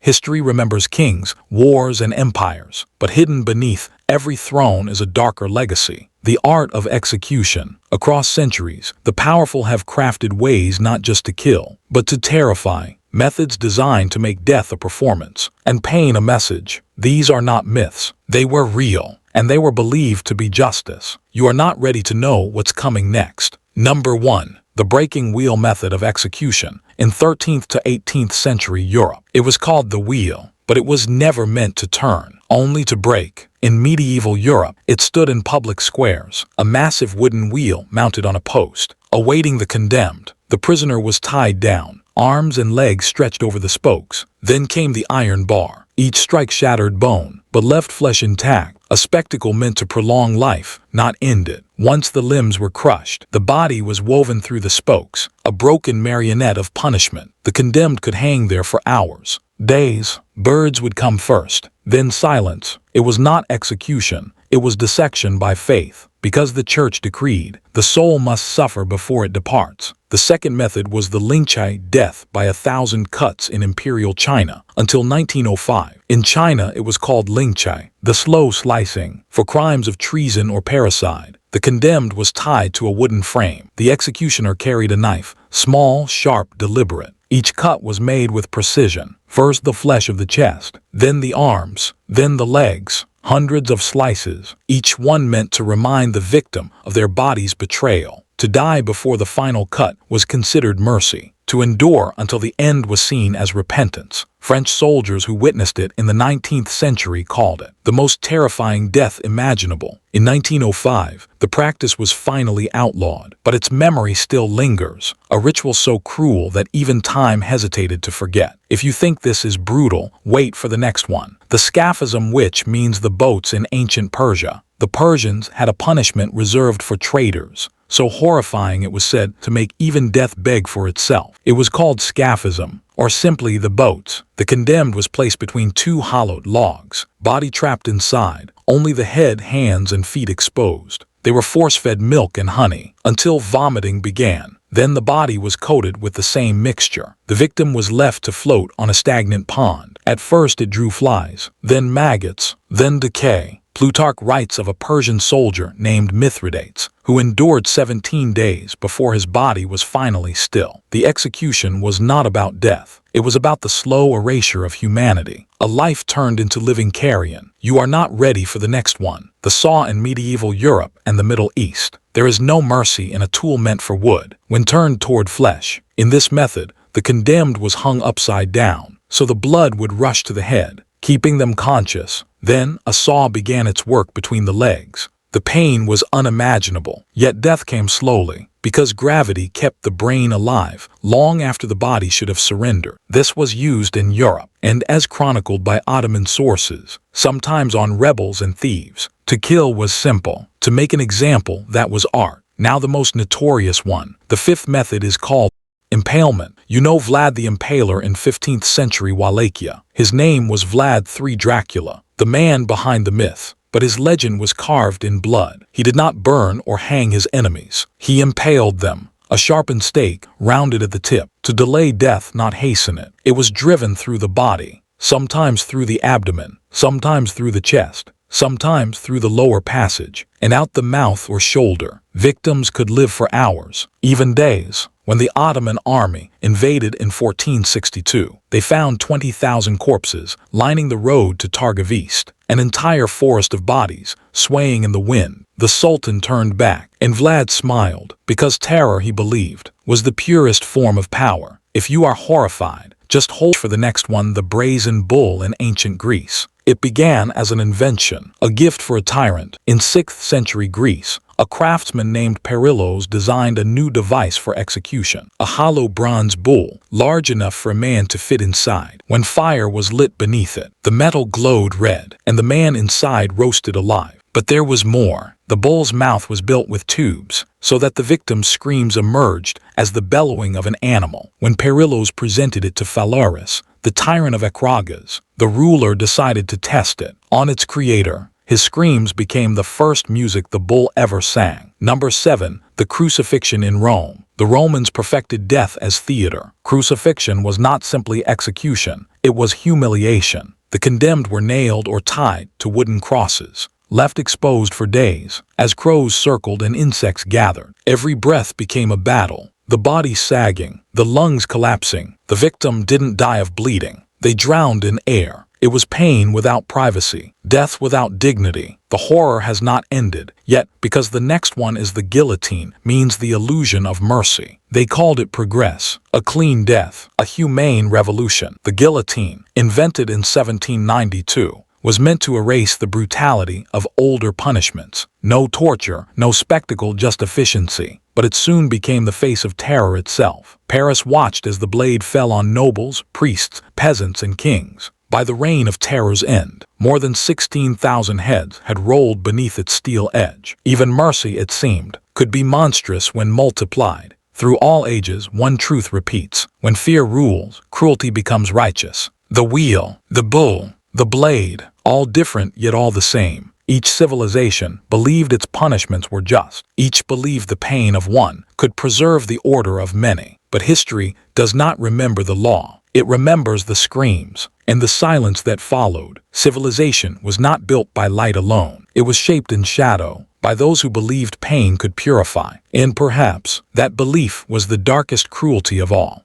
History remembers kings, wars, and empires, but hidden beneath every throne is a darker legacy. The art of execution. Across centuries, the powerful have crafted ways not just to kill, but to terrify, methods designed to make death a performance and pain a message. These are not myths. They were real, and they were believed to be justice. You are not ready to know what's coming next. Number 1. The breaking wheel method of execution. In 13th to 18th century Europe, it was called the wheel, but it was never meant to turn, only to break. In medieval Europe, it stood in public squares, a massive wooden wheel mounted on a post, awaiting the condemned. The prisoner was tied down, arms and legs stretched over the spokes. Then came the iron bar. Each strike shattered bone, but left flesh intact, a spectacle meant to prolong life, not end it. Once the limbs were crushed, the body was woven through the spokes, a broken marionette of punishment. The condemned could hang there for hours, days. Birds would come first, then silence. It was not execution, it was dissection by faith, because the church decreed, the soul must suffer before it departs. The second method was the Lingchi, death by 1,000 cuts in imperial China, until 1905. In China, it was called Lingchi, the slow slicing, for crimes of treason or parricide. The condemned was tied to a wooden frame. The executioner carried a knife, small, sharp, deliberate. Each cut was made with precision. First the flesh of the chest, then the arms, then the legs. Hundreds of slices, each one meant to remind the victim of their body's betrayal. To die before the final cut was considered mercy. To endure until the end was seen as repentance. French soldiers who witnessed it in the 19th century called it the most terrifying death imaginable. In 1905, the practice was finally outlawed, but its memory still lingers, a ritual so cruel that even time hesitated to forget. If you think this is brutal, wait for the next one. The Scaphism, which means the boats in ancient Persia. The Persians had a punishment reserved for traitors, so horrifying it was said to make even death beg for itself. It was called Scaphism, or simply the boats. The condemned was placed between two hollowed logs, body trapped inside, only the head, hands, and feet exposed. They were force-fed milk and honey until vomiting began. Then the body was coated with the same mixture. The victim was left to float on a stagnant pond. At first it drew flies, then maggots, then decay. Plutarch writes of a Persian soldier named Mithridates, who endured 17 days before his body was finally still. The execution was not about death. It was about the slow erasure of humanity, a life turned into living carrion. You are not ready for the next one. The saw in medieval Europe and the Middle East. There is no mercy in a tool meant for wood, when turned toward flesh. In this method, the condemned was hung upside down, so the blood would rush to the head, keeping them conscious. Then a saw began its work between the legs. The pain was unimaginable, yet death came slowly, because gravity kept the brain alive long after the body should have surrendered. This was used in Europe, and as chronicled by Ottoman sources, sometimes on rebels and thieves. To kill was simple. To make an example, that was art. Now the most notorious one. The fifth method is called Impalement. You know Vlad the Impaler in 15th century Wallachia. His name was Vlad III Dracula, the man behind the myth, but his legend was carved in blood. He did not burn or hang his enemies. He impaled them, a sharpened stake, rounded at the tip, to delay death, not hasten it. It was driven through the body, sometimes through the abdomen, sometimes through the chest, sometimes through the lower passage, and out the mouth or shoulder. Victims could live for hours, even days. When the Ottoman army invaded in 1462, they found 20,000 corpses lining the road to Targovist, an entire forest of bodies swaying in the wind. The Sultan turned back, and Vlad smiled, because terror, he believed, was the purest form of power. If you are horrified, just hold for the next one. The Brazen Bull in ancient Greece. It began as an invention, a gift for a tyrant. In 6th century Greece, a craftsman named Perillos designed a new device for execution, a hollow bronze bull, large enough for a man to fit inside. When fire was lit beneath it, the metal glowed red, and the man inside roasted alive. But there was more. The bull's mouth was built with tubes, so that the victim's screams emerged as the bellowing of an animal. When Perillos presented it to Phalaris, the tyrant of Akragas, the ruler decided to test it on its creator. His screams became the first music the bull ever sang. Number 7. The crucifixion in Rome. The Romans perfected death as theater. Crucifixion was not simply execution. It was humiliation. The condemned were nailed or tied to wooden crosses, left exposed for days, as crows circled and insects gathered. Every breath became a battle, the body sagging, the lungs collapsing. The victim didn't die of bleeding. They drowned in air. It was pain without privacy, death without dignity. The horror has not ended, yet because the next one is the guillotine means the illusion of mercy. They called it progress, a clean death, a humane revolution. The guillotine, invented in 1792, was meant to erase the brutality of older punishments. No torture, no spectacle, just efficiency. But it soon became the face of terror itself. Paris watched as the blade fell on nobles, priests, peasants, and kings. By the reign of terror's end, more than 16,000 heads had rolled beneath its steel edge. Even mercy, it seemed, could be monstrous when multiplied. Through all ages, one truth repeats. When fear rules, cruelty becomes righteous. The wheel, the bull, the blade, all different yet all the same. Each civilization believed its punishments were just. Each believed the pain of one could preserve the order of many. But history does not remember the law. It remembers the screams and the silence that followed. Civilization was not built by light alone. It was shaped in shadow by those who believed pain could purify. And perhaps that belief was the darkest cruelty of all.